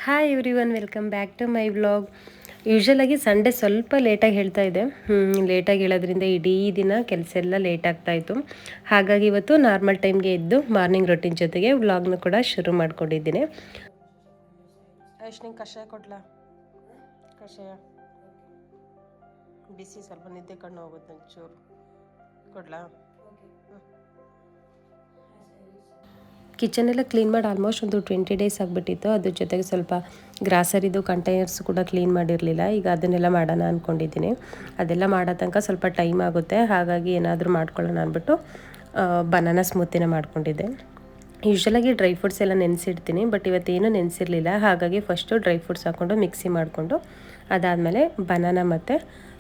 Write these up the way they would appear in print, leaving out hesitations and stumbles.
Hi everyone, welcome back to my vlog. ಯೂಶ್ವಲಾಗಿ Sunday ಸ್ವಲ್ಪ ಲೇಟಾಗಿ ಹೇಳ್ತಾ ಇದೆ. ಲೇಟಾಗಿ ಹೇಳೋದ್ರಿಂದ ಇಡೀ ದಿನ ಕೆಲಸ ಎಲ್ಲ ಲೇಟ್ ಆಗ್ತಾಯಿತ್ತು. ಹಾಗಾಗಿ ಇವತ್ತು ನಾರ್ಮಲ್ ಟೈಮ್ಗೆ ಎದ್ದು ಮಾರ್ನಿಂಗ್ ರೊಟೀನ್ ಜೊತೆಗೆ ವ್ಲಾಗ್ನ ಕೂಡ ಶುರು ಮಾಡ್ಕೊಂಡಿದ್ದೀನಿ. ನಿಂಗೆ ಕಷಾಯ ಕೊಡ್ಲಾ? ಕಷಾಯ ಬಿಸಿ, ಸ್ವಲ್ಪ ನಿದ್ದೆ ಕಣ್ಣು ಹೋಗುತ್ತೆ ಒಂಚೂರು. ಕೊಡ್ಲಾ? ಕಿಚನ್ ಎಲ್ಲ ಕ್ಲೀನ್ ಮಾಡಿ ಆಲ್ಮೋಸ್ಟ್ ಒಂದು 20 ಡೇಸ್ ಆಗಿಬಿಟ್ಟಿತ್ತು. ಅದ್ರ ಜೊತೆಗೆ ಸ್ವಲ್ಪ ಗ್ರಾಸರಿದು ಕಂಟೈನರ್ಸ್ ಕೂಡ ಕ್ಲೀನ್ ಮಾಡಿರಲಿಲ್ಲ. ಈಗ ಅದನ್ನೆಲ್ಲ ಮಾಡೋಣ ಅಂದ್ಕೊಂಡಿದ್ದೀನಿ. ಅದೆಲ್ಲ ಮಾಡೋ ತನಕ ಸ್ವಲ್ಪ ಟೈಮ್ ಆಗುತ್ತೆ. ಹಾಗಾಗಿ ಏನಾದರೂ ಮಾಡ್ಕೊಳ್ಳೋಣ ಅಂದ್ಬಿಟ್ಟು ಬನಾನಾ ಸ್ಮೂತಿನ ಮಾಡ್ಕೊಂಡಿದ್ದೆ. ಯೂಶ್ವಲಾಗಿ ಡ್ರೈ ಫ್ರೂಟ್ಸ್ ಎಲ್ಲ ನೆನೆಸಿಡ್ತೀನಿ, ಬಟ್ ಇವತ್ತೇನು ನೆನೆಸಿರಲಿಲ್ಲ. ಹಾಗಾಗಿ ಫಸ್ಟು ಡ್ರೈ ಫ್ರೂಟ್ಸ್ ಹಾಕ್ಕೊಂಡು ಮಿಕ್ಸಿ ಮಾಡಿಕೊಂಡು ಅದಾದಮೇಲೆ ಬನಾನಾ ಮತ್ತು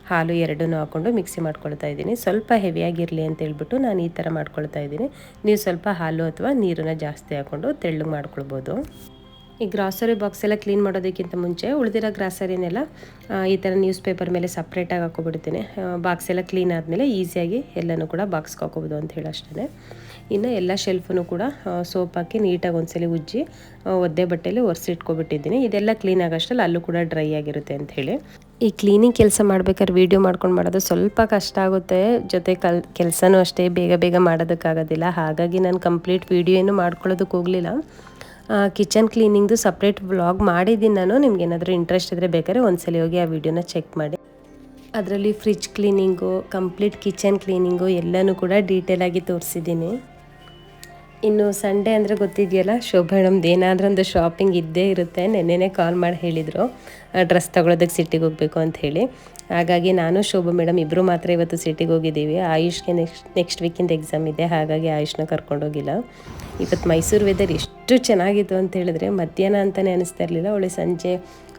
ಹಾಲು ಎರಡನ್ನೂ ಹಾಕ್ಕೊಂಡು ಮಿಕ್ಸಿ ಮಾಡ್ಕೊಳ್ತಾ ಇದ್ದೀನಿ. ಸ್ವಲ್ಪ ಹೆವಿಯಾಗಿರಲಿ ಅಂತ ಹೇಳ್ಬಿಟ್ಟು ನಾನು ಈ ಥರ ಮಾಡ್ಕೊಳ್ತಾ ಇದ್ದೀನಿ. ನೀವು ಸ್ವಲ್ಪ ಹಾಲು ಅಥವಾ ನೀರನ್ನು ಜಾಸ್ತಿ ಹಾಕ್ಕೊಂಡು ತೆಳ್ಳಗೆ ಮಾಡ್ಕೊಳ್ಬೋದು. ಈ ಗ್ರಾಸರಿ ಬಾಕ್ಸ್ ಎಲ್ಲ ಕ್ಲೀನ್ ಮಾಡೋದಕ್ಕಿಂತ ಮುಂಚೆ ಉಳಿದಿರೋ ಗ್ರಾಸರಿನೆಲ್ಲ ಈ ಥರ ನ್ಯೂಸ್ ಪೇಪರ್ ಮೇಲೆ ಸಪ್ರೇಟಾಗಿ ಹಾಕ್ಕೊಬಿಡ್ತೀನಿ. ಬಾಕ್ಸ್ ಎಲ್ಲ ಕ್ಲೀನ್ ಆದಮೇಲೆ ಈಸಿಯಾಗಿ ಎಲ್ಲನೂ ಕೂಡ ಬಾಕ್ಸ್ಗೆ ಹಾಕೋಬೋದು ಅಂತ ಹೇಳಿ ಅಷ್ಟೇ. ಇನ್ನು ಎಲ್ಲ ಶೆಲ್ಫನ್ನು ಕೂಡ ಸೋಪ್ ಹಾಕಿ ನೀಟಾಗಿ ಒಂದ್ಸಲಿ ಉಜ್ಜಿ ಒದ್ದೆ ಬಟ್ಟೆಯಲ್ಲಿ ಒರೆಸಿಟ್ಕೊಬಿಟ್ಟಿದ್ದೀನಿ. ಇದೆಲ್ಲ ಕ್ಲೀನ್ ಆಗೋಷ್ಟರಲ್ಲಿ ಅಲ್ಲೂ ಕೂಡ ಡ್ರೈ ಆಗಿರುತ್ತೆ ಅಂಥೇಳಿ. ಈ ಕ್ಲೀನಿಂಗ್ ಕೆಲಸ ಮಾಡ್ಬೇಕಾದ್ರೆ ವೀಡಿಯೋ ಮಾಡ್ಕೊಂಡು ಮಾಡೋದು ಸ್ವಲ್ಪ ಕಷ್ಟ ಆಗುತ್ತೆ. ಜೊತೆ ಕೆಲಸನೂ ಅಷ್ಟೇ ಬೇಗ ಬೇಗ ಮಾಡೋದಕ್ಕಾಗೋದಿಲ್ಲ. ಹಾಗಾಗಿ ನಾನು ಕಂಪ್ಲೀಟ್ ವೀಡಿಯೋ ಏನು ಮಾಡ್ಕೊಳ್ಳೋದಕ್ಕೆ ಹೋಗಲಿಲ್ಲ. ಕಿಚನ್ ಕ್ಲೀನಿಂಗ್ದು ಸಪ್ರೇಟ್ ವ್ಲಾಗ್ ಮಾಡಿದ್ದೀನಿ ನಾನು. ನಿಮ್ಗೆ ಏನಾದರೂ ಇಂಟ್ರೆಸ್ಟ್ ಇದ್ದರೆ ಬೇಕಾದ್ರೆ ಒಂದ್ಸಲಿ ಹೋಗಿ ಆ ವಿಡಿಯೋನ ಚೆಕ್ ಮಾಡಿ. ಅದರಲ್ಲಿ fridge cleaning, complete kitchen cleaning ಎಲ್ಲನೂ ಕೂಡ ಡೀಟೇಲಾಗಿ ತೋರಿಸಿದ್ದೀನಿ. ಇನ್ನು ಸಂಡೇ ಅಂದರೆ ಗೊತ್ತಿದೆಯಲ್ಲ, ಶೋಭಾ ಮೇಡಮ್ದು ಏನಾದರೂ ಒಂದು ಶಾಪಿಂಗ್ ಇದ್ದೇ ಇರುತ್ತೆ. ನೆನ್ನೆನೇ ಕಾಲ್ ಮಾಡಿ ಹೇಳಿದರು ಡ್ರೆಸ್ ತೊಗೊಳೋದಕ್ಕೆ ಸಿಟಿಗೆ ಹೋಗಬೇಕು ಅಂತ ಹೇಳಿ. ಹಾಗಾಗಿ ನಾನು ಶೋಭಾ ಮೇಡಮ್ ಇಬ್ಬರು ಮಾತ್ರ ಇವತ್ತು ಸಿಟಿಗೆ ಹೋಗಿದ್ದೀವಿ. ಆಯುಷ್ಗೆ ನೆಕ್ಸ್ಟ್ ವೀಕಿಂದ ಎಕ್ಸಾಮ್ ಇದೆ. ಹಾಗಾಗಿ ಆಯುಷ್ನ ಕರ್ಕೊಂಡೋಗಿಲ್ಲ. ಇವತ್ತು ಮೈಸೂರು ವೆದರ್ ಎಷ್ಟು ಚೆನ್ನಾಗಿತ್ತು ಅಂತ ಹೇಳಿದ್ರೆ ಮಧ್ಯಾಹ್ನ ಅಂತಲೇ ಅನಿಸ್ತಾ ಇರಲಿಲ್ಲ. ಒಳ್ಳೆ ಸಂಜೆ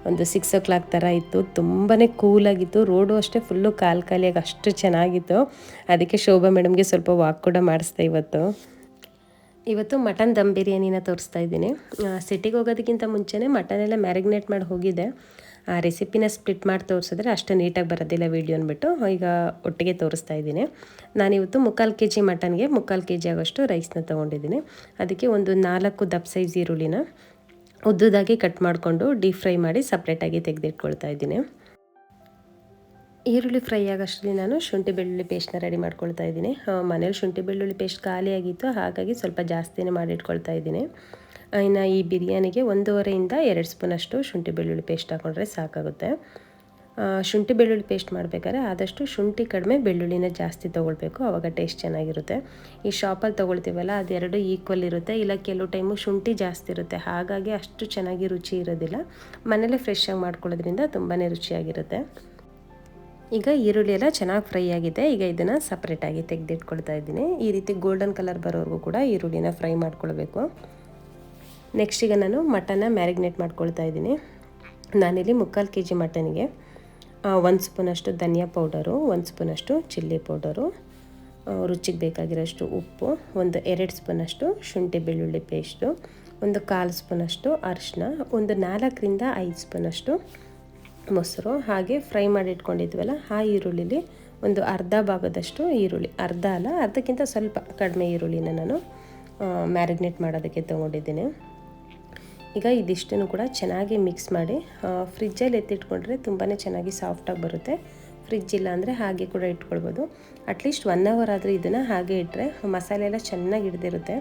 ಒಂದು 6 o'clock ಥರ ಇತ್ತು. ತುಂಬಾ ಕೂಲಾಗಿತ್ತು. ರೋಡು ಅಷ್ಟೇ ಫುಲ್ಲು ಖಾಲಿಯಾಗಿ ಅಷ್ಟು ಚೆನ್ನಾಗಿತ್ತು. ಅದಕ್ಕೆ ಶೋಭಾ ಮೇಡಮ್ಗೆ ಸ್ವಲ್ಪ ವಾಕ್ ಕೂಡ ಮಾಡಿಸ್ದೆ ಇವತ್ತು ಮಟನ್ ದಮ್ ಬಿರಿಯಾನಿನ ತೋರಿಸ್ತಾ ಇದ್ದೀನಿ. ಸಿಟಿಗೆ ಹೋಗೋದಕ್ಕಿಂತ ಮುಂಚೆನೇ ಮಟನೆಲ್ಲ ಮ್ಯಾರಿಗ್ನೇಟ್ ಮಾಡಿ ಹೋಗಿದ್ದೆ. ಆ ರೆಸಿಪಿನ ಸ್ಪ್ಲಿಟ್ ಮಾಡಿ ತೋರಿಸಿದ್ರೆ ಅಷ್ಟು ನೀಟಾಗಿ ಬರೋದಿಲ್ಲ ವೀಡಿಯೋ ಅಂದ್ಬಿಟ್ಟು ಈಗ ಒಟ್ಟಿಗೆ ತೋರಿಸ್ತಾ ಇದ್ದೀನಿ. ನಾನಿವತ್ತು 3/4 kg ಮಟನ್ಗೆ 3/4 kg ಆಗೋಷ್ಟು ರೈಸ್ನ ತೊಗೊಂಡಿದ್ದೀನಿ. ಅದಕ್ಕೆ ಒಂದು 4 ದಪ್ಪ ಸೈಜ್ ಈರುಳ್ಳಿನ ಉದ್ದುದಾಗಿ ಕಟ್ ಮಾಡಿಕೊಂಡು ಡೀಪ್ ಫ್ರೈ ಮಾಡಿ ಸಪ್ರೇಟಾಗಿ ತೆಗೆದಿಟ್ಕೊಳ್ತಾ ಇದ್ದೀನಿ. ಈರುಳ್ಳಿ ಫ್ರೈ ಆಗೋಷ್ಟರಲ್ಲಿ ನಾನು ಶುಂಠಿ ಬೆಳ್ಳುಳ್ಳಿ ಪೇಸ್ಟ್ನ ರೆಡಿ ಮಾಡ್ಕೊಳ್ತಾ ಇದ್ದೀನಿ. ಮನೇಲಿ ಶುಂಠಿ ಬೆಳ್ಳುಳ್ಳಿ ಪೇಸ್ಟ್ ಖಾಲಿಯಾಗಿತ್ತು, ಹಾಗಾಗಿ ಸ್ವಲ್ಪ ಜಾಸ್ತಿನೇ ಮಾಡಿಟ್ಕೊಳ್ತಾ ಇದ್ದೀನಿ. ಇನ್ನು ಈ ಬಿರಿಯಾನಿಗೆ 1.5 ಇಂದ 2 ಸ್ಪೂನಷ್ಟು ಶುಂಠಿ ಬೆಳ್ಳುಳ್ಳಿ ಪೇಸ್ಟ್ ಹಾಕ್ಕೊಂಡ್ರೆ ಸಾಕಾಗುತ್ತೆ. ಶುಂಠಿ ಬೆಳ್ಳುಳ್ಳಿ ಪೇಸ್ಟ್ ಮಾಡಬೇಕಾದ್ರೆ ಆದಷ್ಟು ಶುಂಠಿ ಕಡಿಮೆ ಬೆಳ್ಳುಳ್ಳಿನ ಜಾಸ್ತಿ ತೊಗೊಳ್ಬೇಕು, ಆವಾಗ ಟೇಸ್ಟ್ ಚೆನ್ನಾಗಿರುತ್ತೆ. ಈ ಶಾಪಲ್ಲಿ ತೊಗೊಳ್ತೀವಲ್ಲ ಅದೆರಡು ಈಕ್ವಲ್ ಇರುತ್ತೆ, ಇಲ್ಲ ಕೆಲವು ಟೈಮು ಶುಂಠಿ ಜಾಸ್ತಿ ಇರುತ್ತೆ, ಹಾಗಾಗಿ ಅಷ್ಟು ಚೆನ್ನಾಗಿ ರುಚಿ ಇರೋದಿಲ್ಲ. ಮನೇಲೇ ಫ್ರೆಶ್ಶಾಗಿ ಮಾಡ್ಕೊಳ್ಳೋದ್ರಿಂದ ತುಂಬಾ ರುಚಿಯಾಗಿರುತ್ತೆ. ಈಗ ಈರುಳ್ಳಿ ಎಲ್ಲ ಚೆನ್ನಾಗಿ ಫ್ರೈ ಆಗಿದೆ. ಈಗ ಇದನ್ನು ಸಪ್ರೇಟಾಗಿ ತೆಗೆದಿಟ್ಕೊಳ್ತಾ ಇದ್ದೀನಿ. ಈ ರೀತಿ ಗೋಲ್ಡನ್ ಕಲರ್ ಬರೋವರೆಗೂ ಕೂಡ ಈರುಳ್ಳಿನ ಫ್ರೈ ಮಾಡ್ಕೊಳ್ಬೇಕು. ನೆಕ್ಸ್ಟ್ ಈಗ ನಾನು ಮಟನ್ನ ಮ್ಯಾರಿಗ್ನೇಟ್ ಮಾಡ್ಕೊಳ್ತಾ ಇದ್ದೀನಿ. ನಾನಿಲ್ಲಿ 3/4 kg ಮಟನ್ಗೆ 1 ಸ್ಪೂನಷ್ಟು ಧನಿಯಾ ಪೌಡರು, 1 ಸ್ಪೂನಷ್ಟು ಚಿಲ್ಲಿ ಪೌಡರು, ರುಚಿಗೆ ಬೇಕಾಗಿರೋಷ್ಟು ಉಪ್ಪು, ಒಂದು 2 ಸ್ಪೂನಷ್ಟು ಶುಂಠಿ ಬೆಳ್ಳುಳ್ಳಿ ಪೇಸ್ಟು, ಒಂದು 1/4 ಸ್ಪೂನಷ್ಟು ಅರಿಶಿನ, ಒಂದು 4ರಿಂದ 5 ಸ್ಪೂನಷ್ಟು ಮೊಸರು, ಹಾಗೆ ಫ್ರೈ ಮಾಡಿ ಇಟ್ಕೊಂಡಿದ್ವಲ್ಲ ಆ ಈರುಳ್ಳಿಲಿ ಒಂದು ಅರ್ಧ ಭಾಗದಷ್ಟು ಈರುಳ್ಳಿ, ಅರ್ಧ ಅಲ್ಲ ಅರ್ಧಕ್ಕಿಂತ ಸ್ವಲ್ಪ ಕಡಿಮೆ ಈರುಳ್ಳಿನ ನಾನು ಮ್ಯಾರಿಗ್ನೇಟ್ ಮಾಡೋದಕ್ಕೆ ತೊಗೊಂಡಿದ್ದೀನಿ. ಈಗ ಇದಿಷ್ಟನ್ನು ಕೂಡ ಚೆನ್ನಾಗಿ ಮಿಕ್ಸ್ ಮಾಡಿ ಫ್ರಿಜ್ಜಲ್ಲಿ ಎತ್ತಿಟ್ಕೊಂಡ್ರೆ ತುಂಬಾ ಚೆನ್ನಾಗಿ ಸಾಫ್ಟಾಗಿ ಬರುತ್ತೆ. ಫ್ರಿಜ್ ಇಲ್ಲ ಅಂದರೆ ಹಾಗೆ ಕೂಡ ಇಟ್ಕೊಳ್ಬೋದು. ಅಟ್ಲೀಸ್ಟ್ 1 hour ಆದರೂ ಇದನ್ನು ಹಾಗೆ ಇಟ್ಟರೆ ಮಸಾಲೆ ಎಲ್ಲ ಚೆನ್ನಾಗಿ ಹಿಡಿದಿರುತ್ತೆ.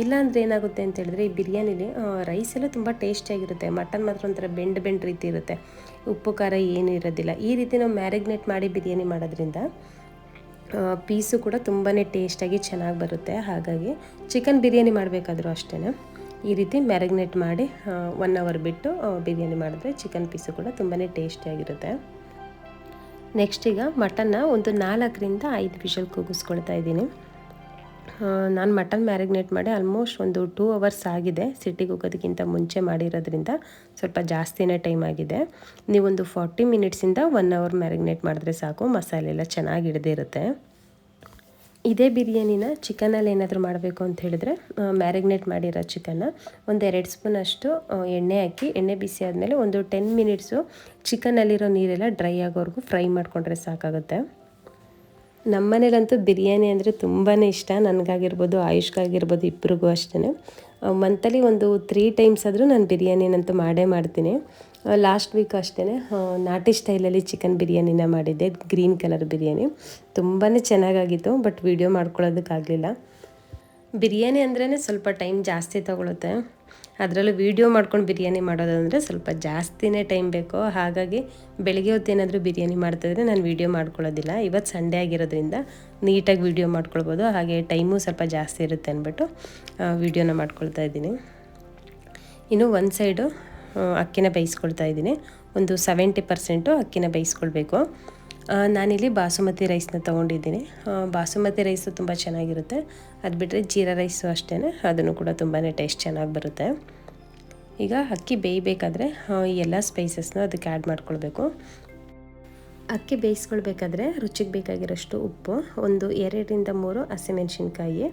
ಇಲ್ಲಾಂದರೆ ಏನಾಗುತ್ತೆ ಅಂತ ಹೇಳಿದ್ರೆ ಈ ಬಿರಿಯಾನಿಲಿ ರೈಸ್ ಎಲ್ಲ ತುಂಬ ಟೇಸ್ಟಿಯಾಗಿರುತ್ತೆ, ಮಟನ್ ಮಾತ್ರ ಒಂಥರ ಬೆಂಡ್ ರೀತಿ ಇರುತ್ತೆ, ಉಪ್ಪು ಖಾರ ಏನೂ ಇರೋದಿಲ್ಲ. ಈ ರೀತಿ ನಾವು ಮ್ಯಾರಿಗ್ನೇಟ್ ಮಾಡಿ ಬಿರಿಯಾನಿ ಮಾಡೋದ್ರಿಂದ ಪೀಸು ಕೂಡ ತುಂಬಾ ಟೇಸ್ಟಾಗಿ ಚೆನ್ನಾಗಿ ಬರುತ್ತೆ. ಹಾಗಾಗಿ ಚಿಕನ್ ಬಿರಿಯಾನಿ ಮಾಡಬೇಕಾದ್ರೂ ಅಷ್ಟೇ ಈ ರೀತಿ ಮ್ಯಾರಿಗ್ನೇಟ್ ಮಾಡಿ 1 hour ಬಿಟ್ಟು ಬಿರಿಯಾನಿ ಮಾಡಿದ್ರೆ ಚಿಕನ್ ಪೀಸು ಕೂಡ ತುಂಬಾ ಟೇಸ್ಟಿಯಾಗಿರುತ್ತೆ. ನೆಕ್ಸ್ಟ್ ಈಗ ಮಟನ್ನ ಒಂದು 4ರಿಂದ 5 ವಿಷಲ್ ಕೂಗಿಸ್ಕೊಳ್ತಾ ಇದ್ದೀನಿ. ನಾನು ಮಟನ್ ಮ್ಯಾರಿಗ್ನೇಟ್ ಮಾಡಿ ಆಲ್ಮೋಸ್ಟ್ ಒಂದು 2 hours ಆಗಿದೆ. ಸಿಟಿಗೆ ಹೋಗೋದಕ್ಕಿಂತ ಮುಂಚೆ ಮಾಡಿರೋದ್ರಿಂದ ಸ್ವಲ್ಪ ಜಾಸ್ತಿನೇ ಟೈಮ್ ಆಗಿದೆ. ನೀವೊಂದು 40 ಮಿನಿಟ್ಸಿಂದ 1 hour ಮ್ಯಾರಿಗ್ನೇಟ್ ಮಾಡಿದ್ರೆ ಸಾಕು, ಮಸಾಲೆ ಎಲ್ಲ ಚೆನ್ನಾಗಿ ಹಿಡಿದಿರುತ್ತೆ. ಇದೇ ಬಿರಿಯಾನಿನ ಚಿಕನಲ್ಲಿ ಏನಾದರೂ ಮಾಡಬೇಕು ಅಂತ ಹೇಳಿದ್ರೆ ಮ್ಯಾರಿಗ್ನೇಟ್ ಮಾಡಿರೋ ಚಿಕನ್ನ ಒಂದು 2 ಸ್ಪೂನಷ್ಟು ಎಣ್ಣೆ ಹಾಕಿ, ಎಣ್ಣೆ ಬಿಸಿ ಆದಮೇಲೆ ಒಂದು 10 ಮಿನಿಟ್ಸು ಚಿಕನ್ನಲ್ಲಿರೋ ನೀರೆಲ್ಲ ಡ್ರೈ ಆಗೋವರೆಗೂ ಫ್ರೈ ಮಾಡಿಕೊಂಡ್ರೆ ಸಾಕಾಗುತ್ತೆ. ನಮ್ಮ ಮನೇಲಂತೂ ಬಿರಿಯಾನಿ ಅಂದರೆ ತುಂಬಾ ಇಷ್ಟ, ನನಗಾಗಿರ್ಬೋದು ಆಯುಷ್ಗಾಗಿರ್ಬೋದು ಇಬ್ಬರಿಗೂ ಅಷ್ಟೇ. ಮಂತಲ್ಲಿ ಒಂದು 3 ಟೈಮ್ಸ್ ಆದರೂ ನಾನು ಬಿರಿಯಾನಿನಂತೂ ಮಾಡೇ ಮಾಡ್ತೀನಿ. ಲಾಸ್ಟ್ ವೀಕ್ ಅಷ್ಟೇ ನಾಟಿ ಸ್ಟೈಲಲ್ಲಿ ಚಿಕನ್ ಬಿರಿಯಾನಿನ ಮಾಡಿದ್ದೆ, ಗ್ರೀನ್ ಕಲರ್ ಬಿರಿಯಾನಿ. ತುಂಬಾ ಚೆನ್ನಾಗಾಗಿತ್ತು, ಬಟ್ ವಿಡಿಯೋ ಮಾಡ್ಕೊಳ್ಳೋದಕ್ಕಾಗಲಿಲ್ಲ. ಬಿರಿಯಾನಿ ಅಂದ್ರೇ ಸ್ವಲ್ಪ ಟೈಮ್ ಜಾಸ್ತಿ ತೊಗೊಳುತ್ತೆ. ಅದರಲ್ಲೂ ವೀಡಿಯೋ ಮಾಡ್ಕೊಂಡು ಬಿರಿಯಾನಿ ಮಾಡೋದಂದರೆ ಸ್ವಲ್ಪ ಜಾಸ್ತಿನೇ ಟೈಮ್ ಬೇಕು. ಹಾಗಾಗಿ ಬೆಳಗ್ಗೆ ಹೊತ್ತೇನಾದರೂ ಬಿರಿಯಾನಿ ಮಾಡ್ತಾಯಿದ್ರೆ ನಾನು ವೀಡಿಯೋ ಮಾಡ್ಕೊಳ್ಳೋದಿಲ್ಲ. ಇವತ್ತು ಸಂಡೇ ಆಗಿರೋದ್ರಿಂದ ನೀಟಾಗಿ ವೀಡಿಯೋ ಮಾಡ್ಕೊಳ್ಬೋದು, ಹಾಗೆ ಟೈಮು ಸ್ವಲ್ಪ ಜಾಸ್ತಿ ಇರುತ್ತೆ ಅಂದ್ಬಿಟ್ಟು ವೀಡಿಯೋನ ಮಾಡ್ಕೊಳ್ತಾ ಇದ್ದೀನಿ. ಇನ್ನು ಒಂದು ಸೈಡು ಅಕ್ಕಿನ ಬೇಯಿಸ್ಕೊಳ್ತಾ ಇದ್ದೀನಿ. ಒಂದು 70% ಅಕ್ಕಿನ ಬೇಯಿಸ್ಕೊಳ್ಬೇಕು. ನಾನಿಲ್ಲಿ ಬಾಸುಮತಿ ರೈಸ್ನ ತೊಗೊಂಡಿದ್ದೀನಿ. ಬಾಸುಮತಿ ರೈಸು ತುಂಬ ಚೆನ್ನಾಗಿರುತ್ತೆ. ಅದು ಬಿಟ್ಟರೆ ಜೀರಾ ರೈಸು ಅಷ್ಟೇ, ಅದನ್ನು ಕೂಡ ತುಂಬಾ ಟೇಸ್ಟ್ ಚೆನ್ನಾಗಿ ಬರುತ್ತೆ. ಈಗ ಅಕ್ಕಿ ಬೇಯಬೇಕಾದ್ರೆ ಈ ಎಲ್ಲ ಸ್ಪೈಸಸ್ನ ಅದಕ್ಕೆ ಆ್ಯಡ್ ಮಾಡ್ಕೊಳ್ಬೇಕು. ಅಕ್ಕಿ ಬೇಯಿಸ್ಕೊಳ್ಬೇಕಾದ್ರೆ ರುಚಿಗೆ ಬೇಕಾಗಿರೋಷ್ಟು ಉಪ್ಪು, ಒಂದು 2ರಿಂದ 3 ಹಸಿಮೆಣಸಿನ್ಕಾಯಿ,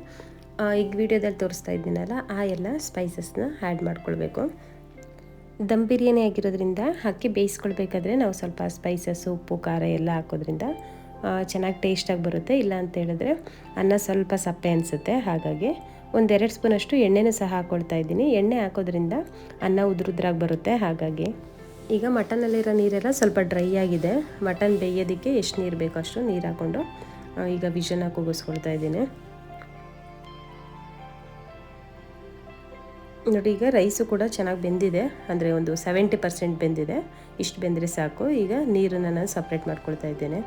ಈಗ ವಿಡಿಯೋದಲ್ಲಿ ತೋರಿಸ್ತಾ ಇದ್ದೀನಲ್ಲ ಆ ಎಲ್ಲ ಸ್ಪೈಸಸ್ನ ಆ್ಯಡ್ ಮಾಡ್ಕೊಳ್ಬೇಕು. ದಮ್ ಬಿರಿಯಾನಿ ಆಗಿರೋದ್ರಿಂದ ಅಕ್ಕಿ ಬೇಯಿಸ್ಕೊಳ್ಬೇಕಾದ್ರೆ ನಾವು ಸ್ವಲ್ಪ ಸ್ಪೈಸಸ್ಸು, ಉಪ್ಪು, ಖಾರ ಎಲ್ಲ ಹಾಕೋದ್ರಿಂದ ಚೆನ್ನಾಗಿ ಟೇಸ್ಟಾಗಿ ಬರುತ್ತೆ. ಇಲ್ಲ ಅಂತ ಹೇಳಿದ್ರೆ ಅನ್ನ ಸ್ವಲ್ಪ ಸಪ್ಪೆ ಅನಿಸುತ್ತೆ. ಹಾಗಾಗಿ ಒಂದು 2 ಸ್ಪೂನಷ್ಟು ಎಣ್ಣೆನೂ ಸಹ ಹಾಕ್ಕೊಳ್ತಾ ಇದ್ದೀನಿ. ಎಣ್ಣೆ ಹಾಕೋದ್ರಿಂದ ಅನ್ನ ಉದುರುದ್ರಾಗಿ ಬರುತ್ತೆ. ಹಾಗಾಗಿ ಈಗ ಮಟನಲ್ಲಿರೋ ನೀರೆಲ್ಲ ಸ್ವಲ್ಪ ಡ್ರೈ ಆಗಿದೆ. ಮಟನ್ ಬೇಯೋದಕ್ಕೆ ಎಷ್ಟು ನೀರು ಬೇಕೋ ಅಷ್ಟು ನೀರು ಹಾಕ್ಕೊಂಡು ಈಗ ವಿಷನ್ನ ಕೂಗಿಸ್ಕೊಳ್ತಾ ಇದ್ದೀನಿ. ನೋಡಿ, ಈಗ ರೈಸು ಕೂಡ ಚೆನ್ನಾಗಿ ಬೆಂದಿದೆ, ಅಂದರೆ ಒಂದು 70% ಬೆಂದಿದೆ. ಇಷ್ಟು ಬೆಂದರೆ ಸಾಕು. ಈಗ ನೀರನ್ನು ನಾನು ಸಪ್ರೇಟ್ ಮಾಡ್ಕೊಳ್ತಾ ಇದ್ದೇನೆ.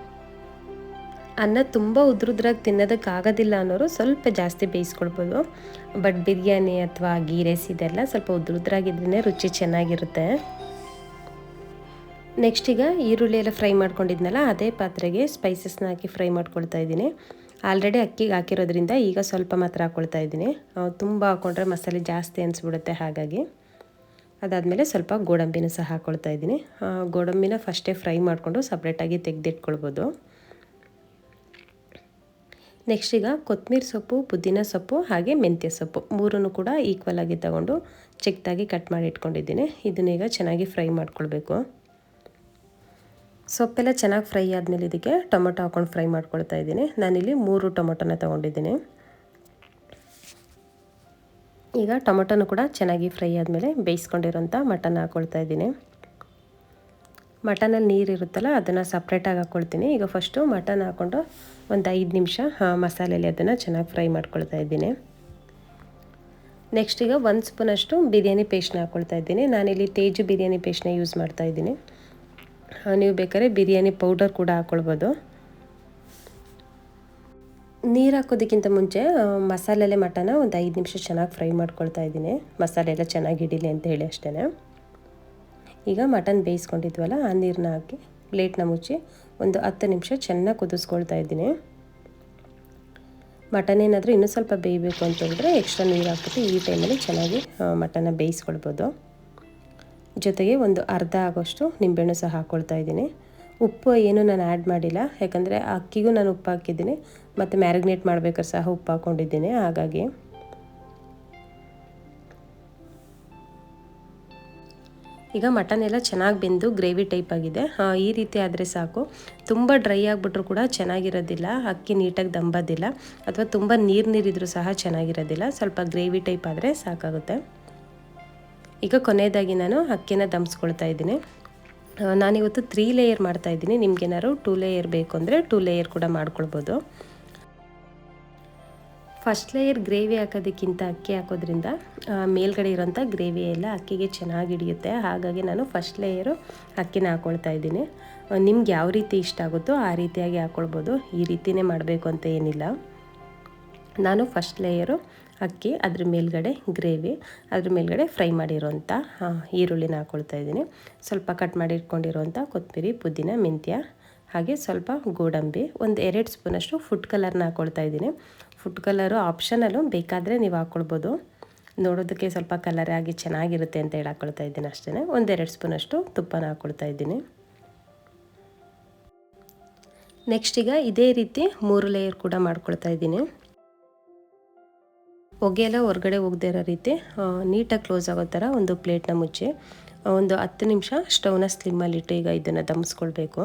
ಅನ್ನ ತುಂಬ ಉದ್ರುದ್ರಾಗಿ ತಿನ್ನೋದಕ್ಕಾಗೋದಿಲ್ಲ ಅನ್ನೋರು ಸ್ವಲ್ಪ ಜಾಸ್ತಿ ಬೇಯಿಸ್ಕೊಳ್ಬೋದು. ಬಟ್ ಬಿರಿಯಾನಿ ಅಥವಾ ಗೀ ರೈಸ್ ಇದೆಲ್ಲ ಸ್ವಲ್ಪ ಉದ್ರುದ್ರಾಗಿದ್ರೇ ರುಚಿ ಚೆನ್ನಾಗಿರುತ್ತೆ. ನೆಕ್ಸ್ಟ್ ಈಗ ಈರುಳ್ಳಿ ಎಲ್ಲ ಫ್ರೈ ಮಾಡ್ಕೊಂಡಿದ್ನಲ್ಲ ಅದೇ ಪಾತ್ರೆಗೆ ಸ್ಪೈಸಸ್ನ ಹಾಕಿ ಫ್ರೈ ಮಾಡ್ಕೊಳ್ತಾ ಇದ್ದೀನಿ. ಆಲ್ರೆಡಿ ಅಕ್ಕಿಗೆ ಹಾಕಿರೋದ್ರಿಂದ ಈಗ ಸ್ವಲ್ಪ ಮಾತ್ರ ಹಾಕ್ಕೊಳ್ತಾ ಇದ್ದೀನಿ. ತುಂಬ ಹಾಕ್ಕೊಂಡ್ರೆ ಮಸಾಲೆ ಜಾಸ್ತಿ ಅನಿಸ್ಬಿಡುತ್ತೆ. ಹಾಗಾಗಿ ಅದಾದಮೇಲೆ ಸ್ವಲ್ಪ ಗೋಡಂಬಿನ ಸಹ ಹಾಕ್ಕೊಳ್ತಾ ಇದ್ದೀನಿ. ಗೋಡಂಬಿನ ಫಸ್ಟೇ ಫ್ರೈ ಮಾಡಿಕೊಂಡು ಸಪ್ರೇಟಾಗಿ ತೆಗೆದಿಟ್ಕೊಳ್ಬೋದು. ನೆಕ್ಸ್ಟ್ ಈಗ ಕೊತ್ತಂಬರಿ ಸೊಪ್ಪು, ಪುದೀನ ಸೊಪ್ಪು ಹಾಗೆ ಮೆಂತ್ಯ ಸೊಪ್ಪು ಮೂರನ್ನು ಕೂಡ ಈಕ್ವಲ್ ಆಗಿ ತಗೊಂಡು ಚಿಕ್ಕದಾಗಿ ಕಟ್ ಮಾಡಿ ಇಟ್ಕೊಂಡಿದ್ದೀನಿ. ಇದನ್ನೀಗ ಚೆನ್ನಾಗಿ ಫ್ರೈ ಮಾಡ್ಕೊಳ್ಬೇಕು. ಸೊಪ್ಪೆಲ್ಲ ಚೆನ್ನಾಗಿ ಫ್ರೈ ಆದಮೇಲೆ ಇದಕ್ಕೆ ಟೊಮೊಟೊ ಹಾಕ್ಕೊಂಡು ಫ್ರೈ ಮಾಡ್ಕೊಳ್ತಾ ಇದ್ದೀನಿ. ನಾನಿಲ್ಲಿ 3 ಟೊಮೊಟೊನ ತೊಗೊಂಡಿದ್ದೀನಿ. ಈಗ ಟೊಮೊಟೊನು ಕೂಡ ಚೆನ್ನಾಗಿ ಫ್ರೈ ಆದಮೇಲೆ ಬೇಯಿಸ್ಕೊಂಡಿರೋಂಥ ಮಟನ್ ಹಾಕ್ಕೊಳ್ತಾ ಇದ್ದೀನಿ. ಮಟನಲ್ಲಿ ನೀರಿರುತ್ತಲ್ಲ ಅದನ್ನು ಸಪ್ರೇಟಾಗಿ ಹಾಕ್ಕೊಳ್ತೀನಿ. ಈಗ ಫಸ್ಟು ಮಟನ್ ಹಾಕ್ಕೊಂಡು ಒಂದು 5 ನಿಮಿಷ ಮಸಾಲೆಯಲ್ಲಿ ಅದನ್ನು ಚೆನ್ನಾಗಿ ಫ್ರೈ ಮಾಡ್ಕೊಳ್ತಾ ಇದ್ದೀನಿ. ನೆಕ್ಸ್ಟ್ ಈಗ 1 ಸ್ಪೂನಷ್ಟು ಬಿರಿಯಾನಿ ಪೇಸ್ಟ್ನ ಹಾಕ್ಕೊಳ್ತಾ ಇದ್ದೀನಿ. ನಾನಿಲ್ಲಿ ತೇಜು ಬಿರಿಯಾನಿ ಪೇಸ್ಟ್ನ ಯೂಸ್ ಮಾಡ್ತಾ ಇದ್ದೀನಿ. ನೀವು ಬೇಕಾದ್ರೆ ಬಿರಿಯಾನಿ ಪೌಡರ್ ಕೂಡ ಹಾಕ್ಕೊಳ್ಬೋದು. ನೀರು ಹಾಕೋದಕ್ಕಿಂತ ಮುಂಚೆ ಮಸಾಲೆಲೆ ಮಟನ ಒಂದು 5 ನಿಮಿಷ ಚೆನ್ನಾಗಿ ಫ್ರೈ ಮಾಡ್ಕೊಳ್ತಾ ಇದ್ದೀನಿ. ಮಸಾಲೆ ಎಲ್ಲ ಚೆನ್ನಾಗಿ ಹಿಡೀಲಿ ಅಂತ ಹೇಳಿ ಅಷ್ಟೇ. ಈಗ ಮಟನ್ ಬೇಯಿಸ್ಕೊಂಡಿದ್ವಲ್ಲ ಆ ನೀರನ್ನ ಹಾಕಿ ಪ್ಲೇಟ್ನ ಮುಚ್ಚಿ ಒಂದು 10 ನಿಮಿಷ ಚೆನ್ನಾಗಿ ಕುದಿಸ್ಕೊಳ್ತಾ ಇದ್ದೀನಿ. ಮಟನ್ ಏನಾದರೂ ಇನ್ನೂ ಸ್ವಲ್ಪ ಬೇಯಬೇಕು ಅಂತ ಹೇಳಿದ್ರೆ ಎಕ್ಸ್ಟ್ರಾ ನೀರು ಹಾಕ್ಬಿಟ್ಟು ಈ ಟೈಮಲ್ಲಿ ಚೆನ್ನಾಗಿ ಮಟನ್ನ ಬೇಯಿಸ್ಕೊಳ್ಬೋದು. ಜೊತೆಗೆ ಒಂದು ಅರ್ಧ ಆಗೋಷ್ಟು ನಿಂಬೆಹಣ್ಣು ಸಹ ಹಾಕ್ಕೊಳ್ತಾ ಇದ್ದೀನಿ. ಉಪ್ಪು ಏನು ನಾನು ಆ್ಯಡ್ ಮಾಡಿಲ್ಲ, ಯಾಕಂದರೆ ಅಕ್ಕಿಗೂ ನಾನು ಉಪ್ಪು ಹಾಕಿದ್ದೀನಿ ಮತ್ತು ಮ್ಯಾರಿನೇಟ್ ಮಾಡಬೇಕಾದ್ರೆ ಸಹ ಉಪ್ಪು ಹಾಕ್ಕೊಂಡಿದ್ದೀನಿ. ಹಾಗಾಗಿ ಈಗ ಮಟನ್ ಎಲ್ಲ ಚೆನ್ನಾಗಿ ಬೆಂದು ಗ್ರೇವಿ ಟೈಪ್ ಆಗಿದೆ. ಈ ರೀತಿ ಆದರೆ ಸಾಕು. ತುಂಬ ಡ್ರೈ ಆಗಿಬಿಟ್ರೂ ಕೂಡ ಚೆನ್ನಾಗಿರೋದಿಲ್ಲ, ಅಕ್ಕಿ ನೀಟಾಗಿ ದಂಬೋದಿಲ್ಲ, ಅಥವಾ ತುಂಬ ನೀರಿದ್ರೂ ಸಹ ಚೆನ್ನಾಗಿರೋದಿಲ್ಲ. ಸ್ವಲ್ಪ ಗ್ರೇವಿ ಟೈಪ್ ಆದರೆ ಸಾಕಾಗುತ್ತೆ. ಈಗ ಕೊನೆಯದಾಗಿ ನಾನು ಅಕ್ಕಿನ ದಮ್ಸ್ಕೊಳ್ತಾ ಇದ್ದೀನಿ. ನಾನಿವತ್ತು 3 ಲೇಯರ್ ಮಾಡ್ತಾಯಿದ್ದೀನಿ. ನಿಮ್ಗೇನಾದ್ರು 2 ಲೇಯರ್ ಬೇಕು ಅಂದರೆ 2 ಲೇಯರ್ ಕೂಡ ಮಾಡ್ಕೊಳ್ಬೋದು. ಫಸ್ಟ್ ಲೇಯರ್ ಗ್ರೇವಿ ಹಾಕೋದಕ್ಕಿಂತ ಅಕ್ಕಿ ಹಾಕೋದ್ರಿಂದ ಮೇಲ್ಗಡೆ ಇರೋಂಥ ಗ್ರೇವಿ ಎಲ್ಲ ಅಕ್ಕಿಗೆ ಚೆನ್ನಾಗಿ ಹಿಡಿಯುತ್ತೆ. ಹಾಗಾಗಿ ನಾನು ಫಸ್ಟ್ ಲೇಯರು ಅಕ್ಕಿನ ಹಾಕ್ಕೊಳ್ತಾ ಇದ್ದೀನಿ. ನಿಮ್ಗೆ ಯಾವ ರೀತಿ ಇಷ್ಟ ಆಗುತ್ತೋ ಆ ರೀತಿಯಾಗಿ ಹಾಕ್ಕೊಳ್ಬೋದು. ಈ ರೀತಿಯೇ ಮಾಡಬೇಕು ಅಂತ ಏನಿಲ್ಲ. ನಾನು ಫಸ್ಟ್ ಲೇಯರು ಅಕ್ಕಿ, ಅದ್ರ ಮೇಲ್ಗಡೆ ಗ್ರೇವಿ, ಅದ್ರ ಮೇಲ್ಗಡೆ ಫ್ರೈ ಮಾಡಿರೋಂಥ ಈರುಳ್ಳಿನ ಹಾಕ್ಕೊಳ್ತಾ ಇದ್ದೀನಿ. ಸ್ವಲ್ಪ ಕಟ್ ಮಾಡಿ ಇಟ್ಕೊಂಡಿರೋಂಥ ಕೊತ್ತಂಬರಿ, ಪುದೀನ, ಮೆಂತ್ಯ, ಹಾಗೆ ಸ್ವಲ್ಪ ಗೋಡಂಬಿ, ಒಂದು 2 ಸ್ಪೂನಷ್ಟು ಫುಡ್ ಕಲರ್ನ ಹಾಕ್ಕೊಳ್ತಾ ಇದ್ದೀನಿ. ಫುಡ್ ಕಲರು ಆಪ್ಷನಲ್ಲು, ಬೇಕಾದರೆ ನೀವು ಹಾಕ್ಕೊಳ್ಬೋದು. ನೋಡೋದಕ್ಕೆ ಸ್ವಲ್ಪ ಕಲರ್ ಆಗಿ ಚೆನ್ನಾಗಿರುತ್ತೆ ಅಂತ ಹೇಳಿ ಹಾಕ್ಕೊಳ್ತಾ ಇದ್ದೀನಿ ಅಷ್ಟೇ. ಒಂದು 2 ಸ್ಪೂನಷ್ಟು ತುಪ್ಪನ ಹಾಕ್ಕೊಳ್ತಾ ಇದ್ದೀನಿ. ನೆಕ್ಸ್ಟ್ ಈಗ ಇದೇ ರೀತಿ 3 ಲೇಯರ್ ಕೂಡ ಮಾಡ್ಕೊಳ್ತಾ ಇದ್ದೀನಿ. ಹೊಗೆ ಎಲ್ಲ ಹೊರಗಡೆ ಹೋಗದೇ ಇರೋ ರೀತಿ ನೀಟಾಗಿ ಕ್ಲೋಸ್ ಆಗೋ ಥರ ಒಂದು ಪ್ಲೇಟ್ನ ಮುಚ್ಚಿ ಒಂದು 10 ನಿಮಿಷ ಸ್ಟವ್ನ ಸ್ಲಿಮ್ಮಲ್ಲಿಟ್ಟು ಈಗ ಇದನ್ನು ದಮ್ಸ್ಕೊಳ್ಬೇಕು.